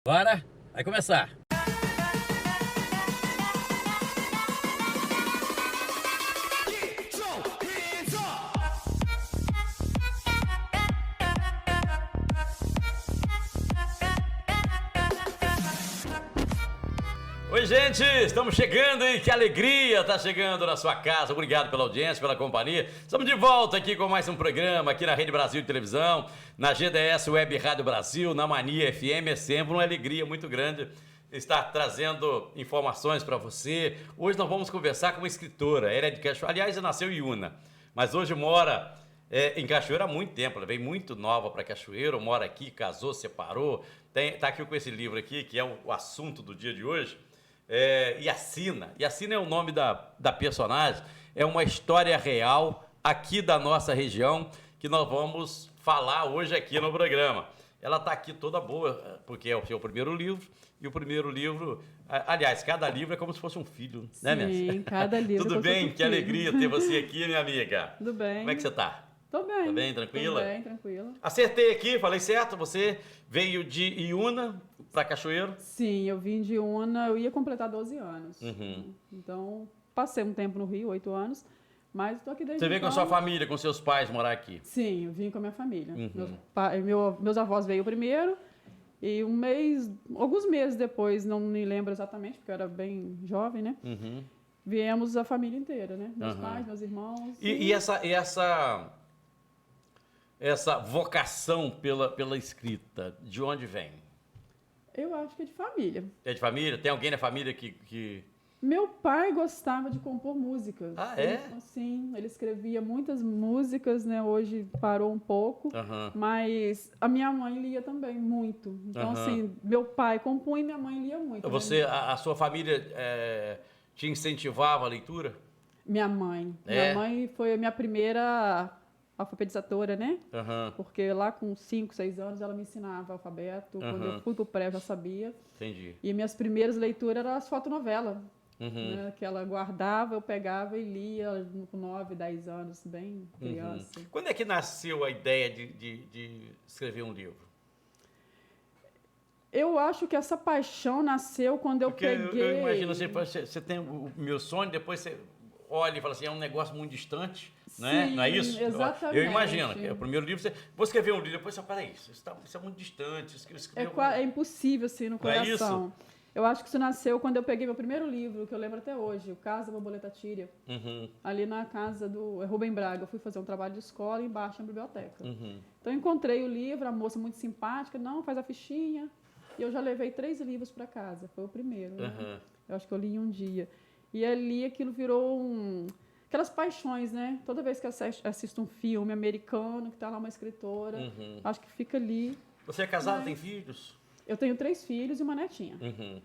Bora, vai começar. Oi, gente, estamos chegando e que alegria tá chegando na sua casa. Obrigado pela audiência, pela companhia. Estamos de volta aqui com mais um programa aqui na Rede Brasil de Televisão, na GDS Web Rádio Brasil, na Mania FM. É sempre uma alegria muito grande estar trazendo informações para você. Hoje nós vamos conversar com uma escritora, ela é de Cachoeira. Aliás, ela nasceu em Iuna, mas hoje mora em Cachoeira há muito tempo. Ela veio muito nova para Cachoeira, mora aqui, casou, separou. Tá aqui com esse livro aqui, que é o assunto do dia de hoje. Yacina é o nome da personagem, é uma história real aqui da nossa região que nós vamos falar hoje aqui no programa. Ela está aqui toda boa, porque é o seu primeiro livro, e o primeiro livro, aliás, cada livro é como se fosse um filho, né, minha? Sim, cada livro. Tudo bem? Que alegria ter você aqui, minha amiga. Tudo bem. Como é que você está? Tô bem. Tá bem, tranquila? Tô bem, tranquila. Acertei aqui, falei certo? Você veio de Iuna para Cachoeiro? Sim, eu vim de Iuna, eu ia completar 12 anos. Uhum. Então, passei um tempo no Rio, 8 anos, mas tô aqui desde Você veio com a então. sua família, com seus pais morar aqui? Sim, eu vim com a minha família. Uhum. Meus avós veio primeiro, e alguns meses depois, não me lembro exatamente, porque eu era bem jovem, né? Uhum. Viemos a família inteira, né? Meus Uhum. pais, meus irmãos. E essa vocação pela escrita, de onde vem? Eu acho que é de família. É de família? Tem alguém na família que... Meu pai gostava de compor músicas. Ah, é? Sim, ele escrevia muitas músicas, né? Hoje parou um pouco, Uhum. mas a minha mãe lia também muito. Então, assim, meu pai compunha e minha mãe lia muito. Você, a sua família te incentivava a leitura? Minha mãe. É? Minha mãe foi a minha primeira alfabetizadora, né? Uhum. Porque lá com 5, 6 anos ela me ensinava alfabeto. Quando eu fui pro pré eu já sabia. Entendi. E minhas primeiras leituras eram as fotonovelas. Uhum. Né, que ela guardava, eu pegava e lia com 9, 10 anos, bem criança. Quando é que nasceu a ideia de escrever um livro? Eu acho que essa paixão nasceu quando eu Porque peguei... eu imagino, você tem o meu sonho, depois você olha e fala assim, é um negócio muito distante, né? Sim, Não é isso? exatamente. Eu imagino que o primeiro livro, vou escrever um livro, depois você fala, isso é muito distante. É impossível, assim, no coração. Não é isso? Eu acho que isso nasceu quando eu peguei meu primeiro livro, que eu lembro até hoje, o Casa da Borboleta Tíria, ali na casa do Rubem Braga. Eu fui fazer um trabalho de escola embaixo na biblioteca. Então, eu encontrei o livro, a moça muito simpática, não, faz a fichinha. E eu já levei 3 livros para casa, foi o primeiro. Né? Eu acho que eu li em um dia. E ali aquilo virou aquelas paixões, né? Toda vez que eu assisto um filme americano, que tá lá uma escritora, acho que fica ali. Você é casada, tem filhos? Eu tenho 3 filhos e uma netinha.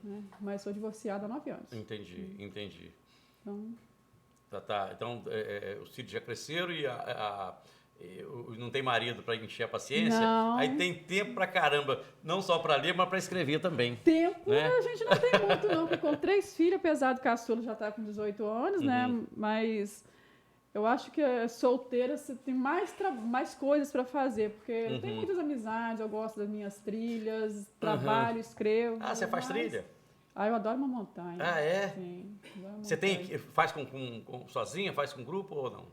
Né? Mas sou divorciada há 9 anos. Entendi. Então, Então os filhos já cresceram e não tem marido para encher a paciência? Não. Aí tem tempo pra caramba, não só para ler, mas para escrever também. Tempo né? A gente não tem muito, não, porque com 3 filhos, apesar do caçula já tá com 18 anos, né? Mas eu acho que solteira você tem mais coisas para fazer, porque eu tenho muitas amizades, eu gosto das minhas trilhas, trabalho, escrevo. Ah, você faz trilha? Eu adoro uma montanha. Ah, é? Sim. Você faz sozinha, faz com grupo ou não?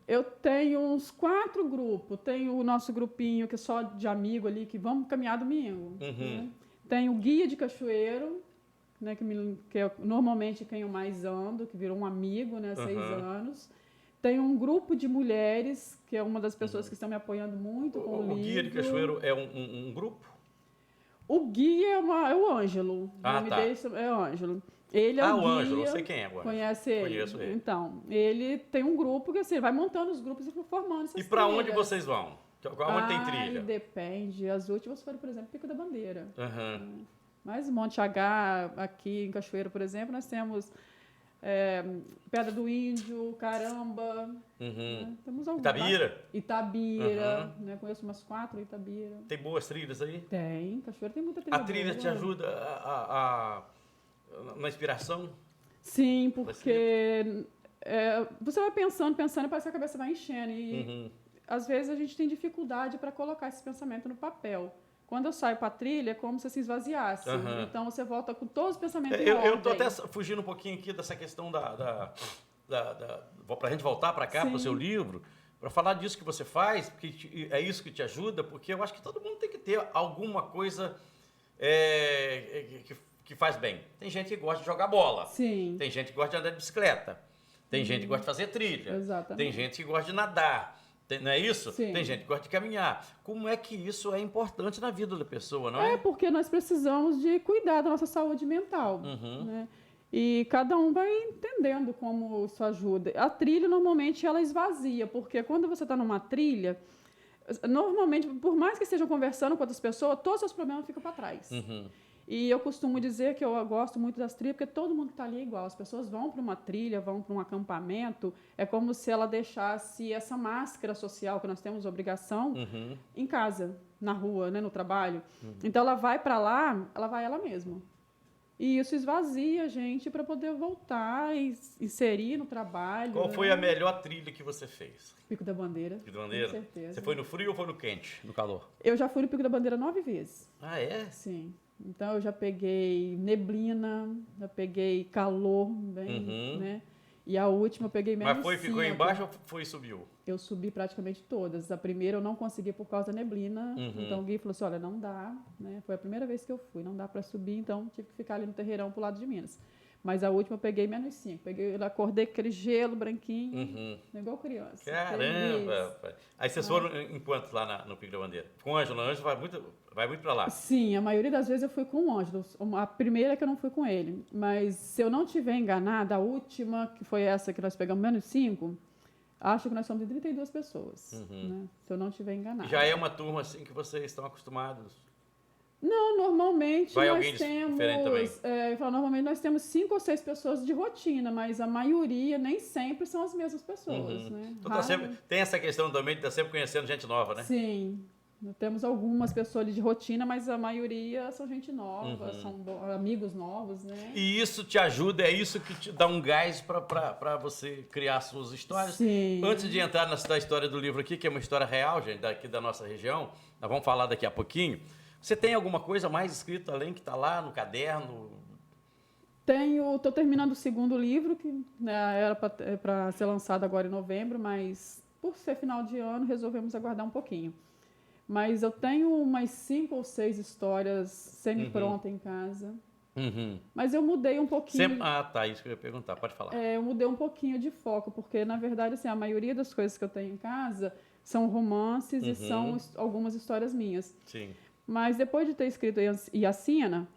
Eu tenho uns 4 grupos. Tenho o nosso grupinho que é só de amigo ali, que vamos caminhar domingo. Né? Tenho o guia de cachoeiro, né, que é normalmente quem eu mais ando, que virou um amigo, né, 6 anos. Tenho um grupo de mulheres, que é uma das pessoas que estão me apoiando muito com o livro. O guia de cachoeiro é um grupo? O guia é o Ângelo. O nome dele é Ângelo. Ele é o guia. O Ângelo, não sei quem é agora. Conhece ele? Conheço ele. Então, ele tem um grupo que assim, vai montando os grupos e formando essas trilhas. E para onde vocês vão? Onde tem trilha? Depende. As últimas foram, por exemplo, Pico da Bandeira. Mas Monte H, aqui em Cachoeiro, por exemplo, nós temos Pedra do Índio, Caramba. Temos alguns. Itabira. Né? Conheço umas 4 Itabira. Tem boas trilhas aí? Tem. Cachoeiro tem muita trilha. A trilha te ajuda na inspiração? Sim, porque você vai pensando, e parece que a cabeça vai enchendo. E às vezes a gente tem dificuldade para colocar esse pensamento no papel. Quando eu saio para a trilha, é como se se esvaziasse. Então, você volta com todos os pensamentos em Eu estou ordem. até fugindo um pouquinho aqui dessa questão para a gente voltar para cá, para o seu livro, para falar disso que você faz, porque é isso que te ajuda, porque eu acho que todo mundo tem que ter alguma coisa que faz bem. Tem gente que gosta de jogar bola. Sim. Tem gente que gosta de andar de bicicleta. Tem gente que gosta de fazer trilha. Exatamente. Tem gente que gosta de nadar. Não é isso? Sim. Tem gente que gosta de caminhar. Como é que isso é importante na vida da pessoa, não é? É porque nós precisamos de cuidar da nossa saúde mental, né? E cada um vai entendendo como isso ajuda. A trilha, normalmente, ela esvazia, porque quando você está numa trilha, normalmente, por mais que estejam conversando com outras pessoas, todos os seus problemas ficam para trás. E eu costumo dizer que eu gosto muito das trilhas, porque todo mundo que está ali é igual. As pessoas vão para uma trilha, vão para um acampamento, é como se ela deixasse essa máscara social que nós temos obrigação em casa, na rua, né, no trabalho. Então, ela vai para lá, ela vai ela mesma. E isso esvazia a gente para poder voltar e inserir no trabalho. Qual foi a melhor trilha que você fez? Pico da Bandeira. Pico da Bandeira? Com certeza. Você foi no frio ou foi no quente, no calor? Eu já fui no Pico da Bandeira 9 vezes. Ah, é? Sim. Então, eu já peguei neblina, já peguei calor, bem, né? E a última eu peguei menos 5. Mas ficou embaixo ou foi e subiu? Eu subi praticamente todas. A primeira eu não consegui por causa da neblina. Então, o Gui falou assim, olha, não dá, né? Foi a primeira vez que eu fui, não dá para subir, então tive que ficar ali no terreirão pro lado de Minas. Mas a última eu peguei menos 5. Eu acordei com aquele gelo branquinho, igual criança. Caramba! Feliz. Aí vocês foram em quantos lá no Pico da Bandeira? Com o Ângelo? O Ângelo vai muito para lá. Sim, a maioria das vezes eu fui com o Ângelo. A primeira é que eu não fui com ele. Mas se eu não estiver enganada, a última, que foi essa que nós pegamos menos 5, acho que nós somos de 32 pessoas. Né? Se eu não estiver enganada. E já é uma turma assim que vocês estão acostumados? Não, normalmente vai nós temos. Normalmente nós temos 5 ou 6 pessoas de rotina, mas a maioria nem sempre são as mesmas pessoas. Né? Então tem essa questão também de estar sempre conhecendo gente nova, né? Sim. Temos algumas pessoas de rotina, mas a maioria são gente nova, são amigos novos, né? E isso te ajuda, é isso que te dá um gás para você criar suas histórias? Sim. Antes de entrar na história do livro aqui, que é uma história real, gente, daqui da nossa região, nós vamos falar daqui a pouquinho. Você tem alguma coisa mais escrita além que está lá no caderno? Estou terminando o segundo livro, que né, era para ser lançado agora em novembro, mas por ser final de ano, resolvemos aguardar um pouquinho. Mas eu tenho umas 5 ou 6 histórias semi-prontas em casa. Mas eu mudei um pouquinho. Isso que eu ia perguntar, pode falar. Eu mudei um pouquinho de foco, porque, na verdade, assim, a maioria das coisas que eu tenho em casa são romances e são algumas histórias minhas. Sim. Mas depois de ter escrito Yacina,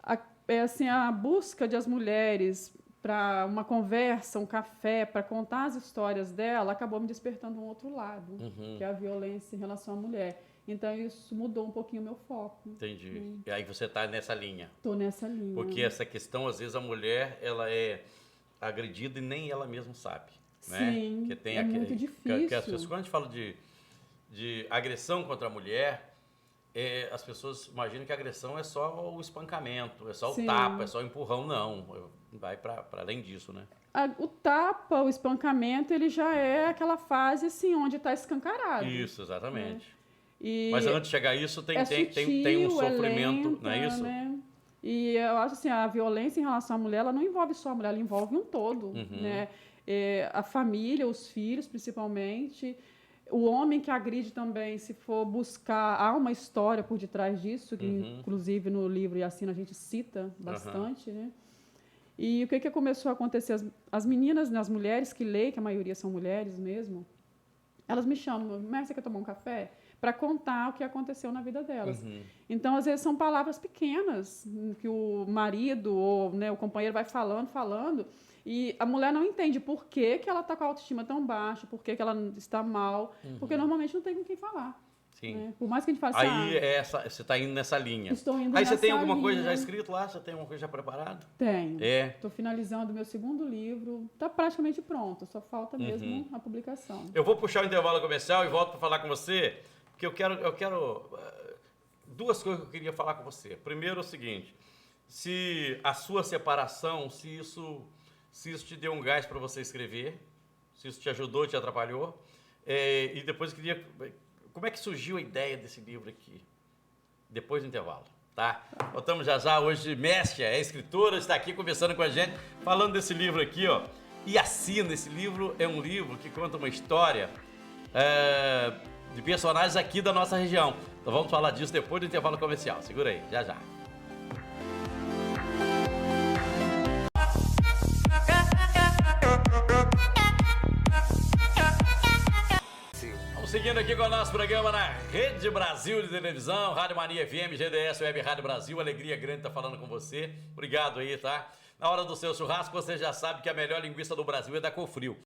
a busca de as mulheres para uma conversa, um café, para contar as histórias dela, acabou me despertando um outro lado, que é a violência em relação à mulher. Então, isso mudou um pouquinho o meu foco. Entendi. E aí você está nessa linha. Estou nessa linha. Porque essa questão, às vezes, a mulher ela é agredida e nem ela mesma sabe. Né? Sim, que tem muito difícil. Quando a gente fala de agressão contra a mulher, as pessoas imaginam que a agressão é só o espancamento, é só o tapa, é só o empurrão. Não, vai para além disso, né? O tapa, o espancamento, ele já é aquela fase assim, onde está escancarado. Isso, exatamente. Né? Mas antes de chegar a isso, tem um sofrimento, lenta, não é isso? Né? E eu acho assim, a violência em relação à mulher, ela não envolve só a mulher, ela envolve um todo. Né? A família, os filhos, principalmente. O homem que agride também, se for buscar, há uma história por detrás disso, que inclusive no livro Yacina a gente cita bastante, né? E o que começou a acontecer? As meninas, né, as mulheres que leem, que a maioria são mulheres mesmo, elas me chamam, mas você quer tomar um café? Para contar o que aconteceu na vida delas. Então, às vezes, são palavras pequenas que o marido ou né, o companheiro vai falando, e a mulher não entende por que ela está com a autoestima tão baixa, por que ela está mal, porque normalmente não tem com quem falar. Sim. Né? Por mais que a gente fale assim, você está indo nessa linha. Estou indo Aí nessa você tem alguma linha. coisa já escrito lá? Você tem alguma coisa já preparada? Tenho. Estou finalizando o meu segundo livro. Está praticamente pronto. Só falta mesmo a publicação. Eu vou puxar o intervalo comercial e volto para falar com você, porque eu quero duas coisas que eu queria falar com você. Primeiro é o seguinte, se a sua separação, se isso te deu um gás para você escrever, se isso te ajudou, te atrapalhou. E depois eu queria... Como é que surgiu a ideia desse livro aqui? depois do intervalo, tá? Voltamos já. Hoje, Mércia, é escritora, está aqui conversando com a gente, falando desse livro aqui, ó. E assina, esse livro é um livro que conta uma história de personagens aqui da nossa região. Então vamos falar disso depois do intervalo comercial. Segura aí, já. Vamos seguindo aqui com o nosso programa na Rede Brasil de Televisão, Rádio Mania FM, GDS Web Rádio Brasil. Alegria grande estar falando com você. Obrigado aí, tá? Na hora do seu churrasco, você já sabe que a melhor linguiça do Brasil é da Cofrio.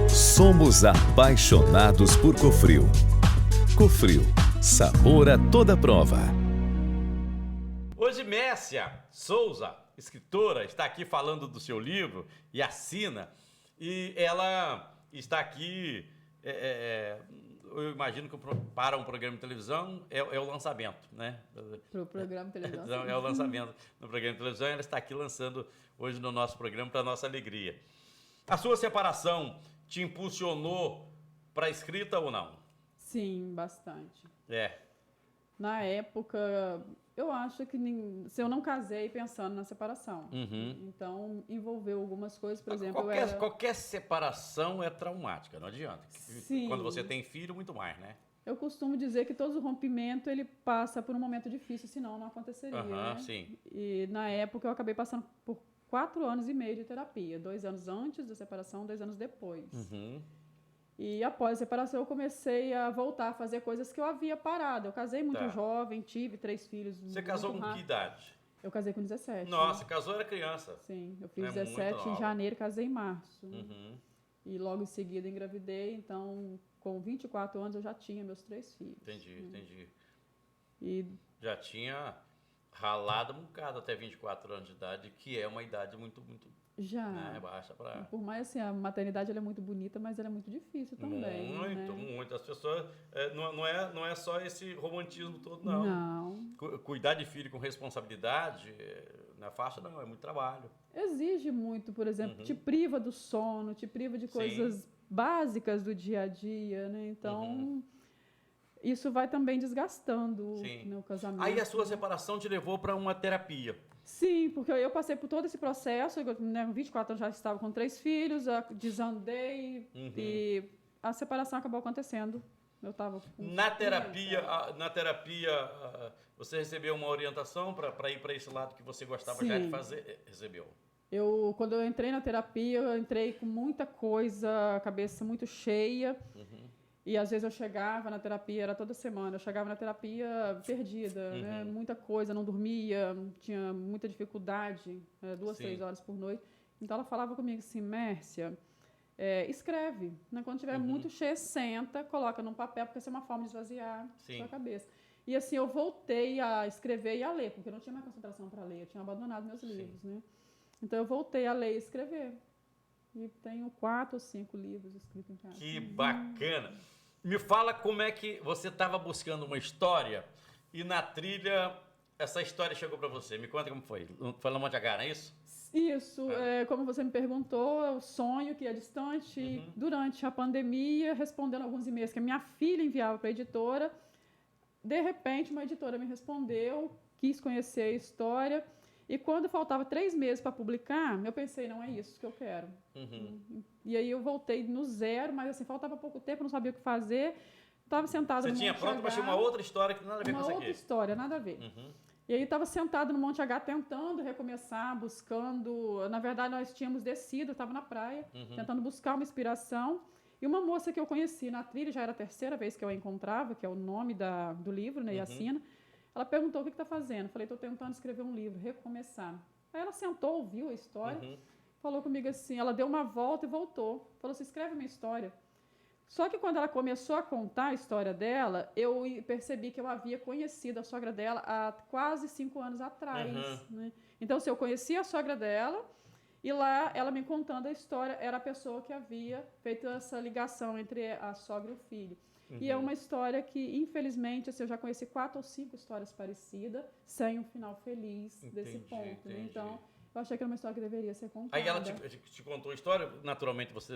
Somos apaixonados por Cofrio. Cofrio, sabor a toda prova. Hoje, Mércia Souza, escritora, está aqui falando do seu livro e assina. E ela está aqui, eu imagino que para um programa de televisão é o lançamento, né? Para o programa de televisão. É o lançamento do programa de televisão. Ela está aqui lançando hoje no nosso programa, para nossa alegria. A sua separação te impulsionou para a escrita ou não? Sim, bastante. É. Na época, eu acho que se eu não casei pensando na separação. Então, envolveu algumas coisas, por exemplo... Qualquer separação é traumática, não adianta. Sim. Quando você tem filho, muito mais, né? Eu costumo dizer que todo rompimento, ele passa por um momento difícil, senão não aconteceria, né? Sim. E na época, eu acabei passando por 4 anos e meio de terapia. 2 anos antes da separação, 2 anos depois. E após a separação, eu comecei a voltar a fazer coisas que eu havia parado. Eu casei muito jovem, tive 3 filhos. Você casou com que idade? Eu casei com 17. Nossa, casou era criança. Sim, eu fiz 17 em janeiro, casei em março. E logo em seguida engravidei, então com 24 anos eu já tinha meus 3 filhos. Entendi. E já tinha ralado um bocado até 24 anos de idade, que é uma idade muito já. Né, baixa pra... Por mais assim, a maternidade ela é muito bonita, mas ela é muito difícil também. Muito. As pessoas... não é só esse romantismo todo, não. Não. Cuidar de filho com responsabilidade não é fácil, não. É muito trabalho. Exige muito, por exemplo, te priva do sono, te priva de coisas básicas do dia a dia, né? Então... Isso vai também desgastando o casamento. Aí a sua separação te levou para uma terapia. Sim, porque eu passei por todo esse processo, né, 24 anos já estava com 3 filhos, desandei e a separação acabou acontecendo. Eu estava na terapia, você recebeu uma orientação para ir para esse lado que você gostava já de fazer? Recebeu. Quando eu entrei na terapia, eu entrei com muita coisa, a cabeça muito cheia. E às vezes eu chegava na terapia, era toda semana, eu chegava na terapia perdida, né? Muita coisa, não dormia, tinha muita dificuldade, 2, 3 horas por noite. Então ela falava comigo assim, Mércia, escreve, né? Quando estiver muito cheia, senta, coloca num papel, porque essa é uma forma de esvaziar a sua cabeça. E assim, eu voltei a escrever e a ler, porque eu não tinha mais concentração para ler, eu tinha abandonado meus livros, né? Então eu voltei a ler e escrever. E tenho 4 ou 5 livros escritos em casa. Que bacana! Me fala como é que você estava buscando uma história e na trilha essa história chegou para você. Me conta como foi. Foi no Monte H, não é isso? Isso. Como você me perguntou, é o sonho que é distante. Durante a pandemia, respondendo alguns e-mails que a minha filha enviava para a editora, de repente uma editora me respondeu, quis conhecer a história. E quando faltava 3 meses para publicar, eu pensei, não é isso que eu quero. E aí eu voltei no zero, mas assim, faltava pouco tempo, não sabia o que fazer. Estava sentada no Monte H. Você tinha pronto para achar uma outra história que nada a ver com essa aqui. Uma outra história, nada a ver. E aí estava sentado no Monte H tentando recomeçar, buscando... Na verdade, nós tínhamos descido, eu estava na praia, tentando buscar uma inspiração. E uma moça que eu conheci na trilha, já era a 3ª vez que eu a encontrava, que é o nome do livro, né, Yacina. Ela perguntou o que está fazendo. Falei, estou tentando escrever um livro, recomeçar. Aí ela sentou, ouviu a história, falou comigo assim, ela deu uma volta e voltou. Falou assim, escreve minha história. Só que quando ela começou a contar a história dela, eu percebi que eu havia conhecido a sogra dela há quase 5 anos atrás. Né? Então, assim, eu conheci a sogra dela E lá, ela me contando a história, era a pessoa que havia feito essa ligação entre a sogra e o filho. E é uma história que, infelizmente, assim, eu já conheci 4 ou 5 histórias parecidas, sem um final feliz desse ponto. Né? Então, eu achei que era uma história que deveria ser contada. Aí ela te contou a história, naturalmente você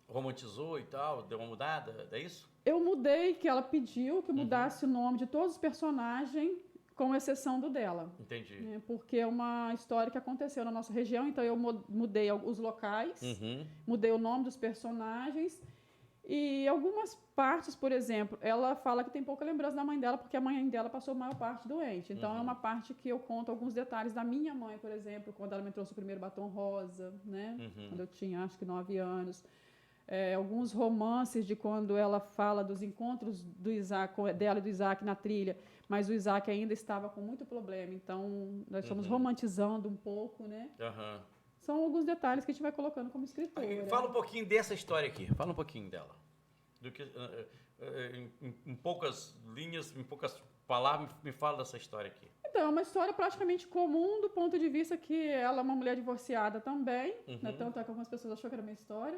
romantizou e tal, deu uma mudada, é isso? Eu mudei, que ela pediu que mudasse o nome de todos os personagens, com exceção do dela. Entendi. Né? Porque é uma história que aconteceu na nossa região, então eu mudei os locais, mudei o nome dos personagens. E algumas partes, por exemplo, ela fala que tem pouca lembrança da mãe dela, porque a mãe dela passou a maior parte doente. Então, é uma parte que eu conto alguns detalhes da minha mãe, por exemplo, quando ela me trouxe o primeiro batom rosa, né? Quando eu tinha, acho que 9 anos. Alguns romances de quando ela fala dos encontros do Isaac, dela e do Isaac na trilha, mas o Isaac ainda estava com muito problema. Então, nós estamos romantizando um pouco, né? São alguns detalhes que a gente vai colocando como escritora. Fala um pouquinho dessa história aqui. Fala um pouquinho dela. Do que, em poucas linhas, em poucas palavras, me fala dessa história aqui. Então, é uma história praticamente comum do ponto de vista que ela é uma mulher divorciada também. Né? Tanto é que algumas pessoas achou que era minha história.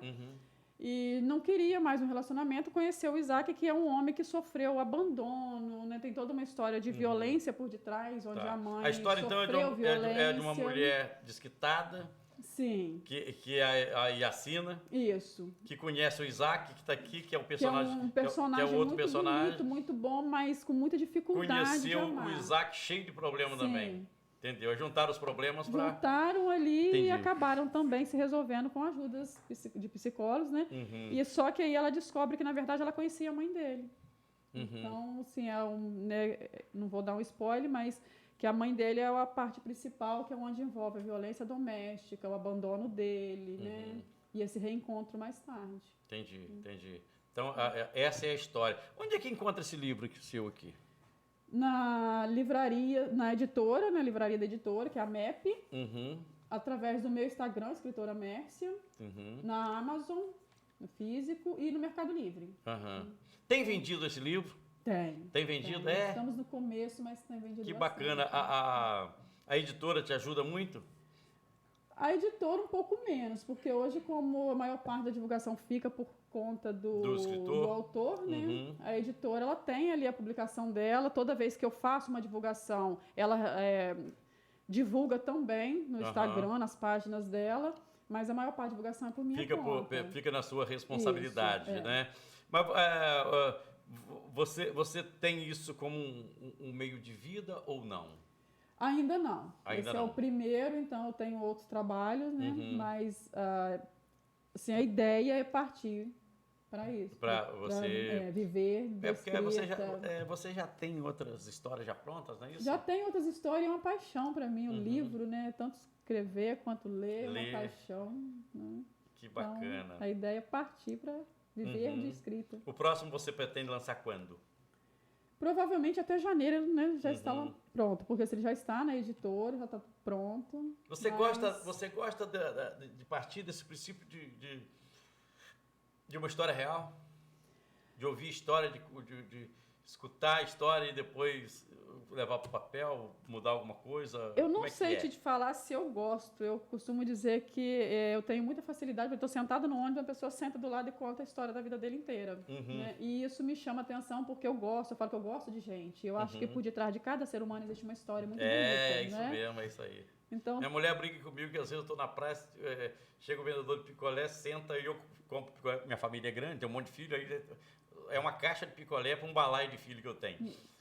E não queria mais um relacionamento. Conheceu o Isaac, que é um homem que sofreu abandono. Né? Tem toda uma história de violência por detrás, onde a mãe a história, então, é de uma mulher desquitada. Sim. Que é a Yacina. Isso. Que conhece o Isaac, que está aqui, que é o personagem. Que é um personagem que é outro muito personagem. bonito, muito bom, mas com muita dificuldade. Conheceu o Isaac cheio de problema também. Entendeu? Juntaram os problemas para... Juntaram ali e acabaram também se resolvendo com ajudas de psicólogos, né? E só que aí ela descobre que, na verdade, ela conhecia a mãe dele. Então, assim, né, não vou dar um spoiler, mas que a mãe dele é a parte principal, que é onde envolve a violência doméstica, o abandono dele, né? E esse reencontro mais tarde. Entendi. Então, essa é a história. Onde é que encontra esse livro seu aqui? Na livraria, na editora, na livraria da editora, que é a MEP. Através do meu Instagram, escritora Mércia. Na Amazon, no físico, e no Mercado Livre. Tem vendido esse livro? Tem vendido? Tem. Estamos no começo, mas tem vendido Que bastante. bacana. A editora te ajuda muito? A editora um pouco menos, porque hoje, como a maior parte da divulgação fica por conta do autor, né? A editora ela tem ali a publicação dela. Toda vez que eu faço uma divulgação, ela divulga também no Instagram, nas páginas dela, mas a maior parte da divulgação é por minha conta. Fica na sua responsabilidade, Isso, né? Mas você tem isso como um meio de vida ou não? Ainda não. Ainda Esse não. é o primeiro, então eu tenho outros trabalhos, né? Mas assim, a ideia é partir para isso. Para você viver da porque escrita. você já tem outras histórias já prontas, não é isso? Já tem outras histórias, é uma paixão para mim. O livro, né? Tanto escrever quanto ler, é uma paixão. Né? Que bacana. Então, a ideia é partir para viver de escrita. O próximo você pretende lançar quando? Provavelmente até janeiro, né, já está pronto, porque se ele já está na editora, já está pronto. Você gosta de partir desse princípio de uma história real? De ouvir história, de escutar a história e depois levar para o papel, mudar alguma coisa? Eu não sei te falar se eu gosto. Eu costumo dizer que eu tenho muita facilidade, porque eu estou sentado no ônibus, a pessoa senta do lado e conta a história da vida dele inteira. Né? E isso me chama atenção porque eu falo que eu gosto de gente. Eu acho que por detrás de cada ser humano existe uma história muito bonita. É, isso né? mesmo, é isso aí. Então, minha mulher briga comigo que às vezes eu estou na praia, chega o vendedor de picolé, senta e eu compro picolé. Minha família é grande, tem um monte de filho, aí é uma caixa de picolé para um balaio de filho que eu tenho.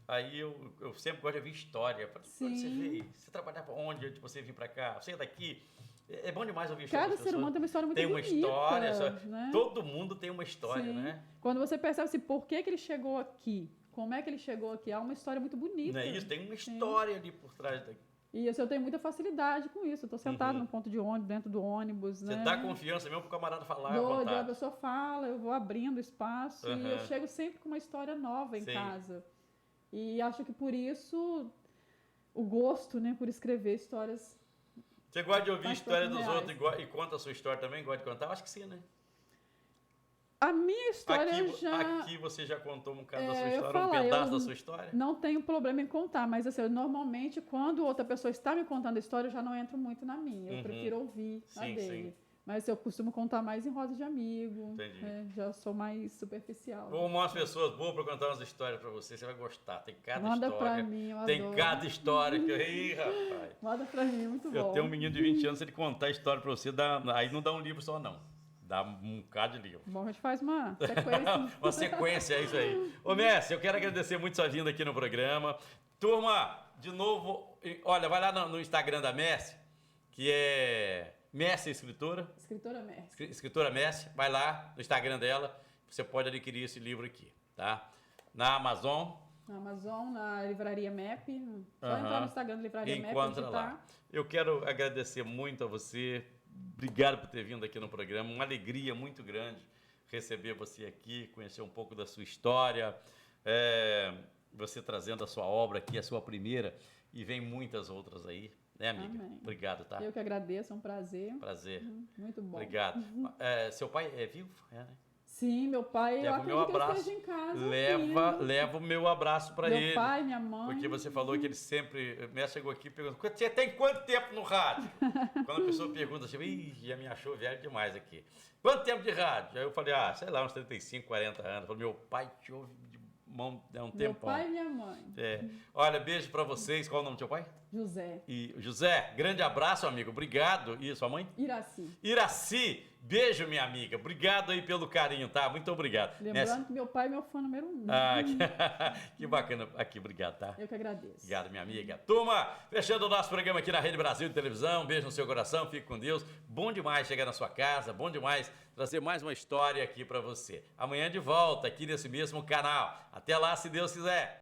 Aí eu sempre gosto de ouvir história. Você trabalhava onde você vir para cá? Você é daqui? É bom demais ouvir história. Cada ser humano tem uma história muito bonita. Tem uma história. Né? Todo mundo tem uma história, né? Quando você percebe assim, por que ele chegou aqui, como é que ele chegou aqui, há uma história muito bonita. Não é isso? Tem uma história ali por trás daqui. E eu tenho muita facilidade com isso. Eu estou sentado no ponto de ônibus, dentro do ônibus. Você né? dá confiança mesmo para o camarada falar à vontade. A pessoa fala, eu vou abrindo espaço e eu chego sempre com uma história nova em casa. E acho que por isso o gosto, né, por escrever histórias. Você gosta de ouvir a história dos outros e conta a sua história também? Gosta de contar? Acho que sim, né? A minha história Aqui você já contou um bocado da sua história, um pedaço da sua história? Não tenho problema em contar, mas assim, normalmente quando outra pessoa está me contando a história, eu já não entro muito na minha. Eu prefiro ouvir a dele. Sim. Mas eu costumo contar mais em roda de amigo. Entendi. Já sou mais superficial. Vou arrumar umas pessoas boas para contar umas histórias para você, você vai gostar. Tem cada Manda história. Pra mim, eu tem adoro. cada história que eu... Ih, rapaz. Manda pra mim, muito bom. Eu tenho um menino de 20 anos, se ele contar a história para você, aí não dá um livro só, não. Dá um bocado de livro. Bom, a gente faz uma sequência. Uma sequência, é isso aí. Ô, Messi, eu quero agradecer muito sua vinda aqui no programa. Turma, de novo, olha, vai lá no Instagram da Messi, que é Messi Escritora. Escritora Messi. Escritora Messi, vai lá no Instagram dela, você pode adquirir esse livro aqui, tá? Na Amazon. Na Amazon, na Livraria MEP. Só entrar no Instagram da Livraria MEP. Encontra lá. Eu quero agradecer muito a você. Obrigado por ter vindo aqui no programa. Uma alegria muito grande receber você aqui, conhecer um pouco da sua história, você trazendo a sua obra aqui, a sua primeira, e vem muitas outras aí, né, amiga? Amém. Obrigado, tá? Eu que agradeço, é um prazer. Prazer. Muito bom. Obrigado. Seu pai é vivo? Né? Sim, meu pai, eu acredito que ele esteja em casa. Leva o meu abraço para ele. Meu pai, minha mãe. Porque você falou que ele sempre... Messi chegou aqui e perguntou, você tem quanto tempo no rádio? Quando a pessoa pergunta assim, já me achou velho demais aqui. Quanto tempo de rádio? Aí eu falei, sei lá, uns 35, 40 anos. Eu falei, meu pai te ouve de mão há um tempão. Meu pai e minha mãe. Olha, beijo para vocês. Qual é o nome do seu pai? José. E José, grande abraço, amigo. Obrigado. E sua mãe? Iraci. Iraci, beijo, minha amiga. Obrigado aí pelo carinho, tá? Muito obrigado. Lembrando que meu pai é meu fã número 1. Que bacana. Aqui, obrigado, tá? Eu que agradeço. Obrigado, minha amiga. Turma, fechando o nosso programa aqui na Rede Brasil de Televisão. Beijo no seu coração, fique com Deus. Bom demais chegar na sua casa, bom demais trazer mais uma história aqui pra você. Amanhã de volta, aqui nesse mesmo canal. Até lá, se Deus quiser.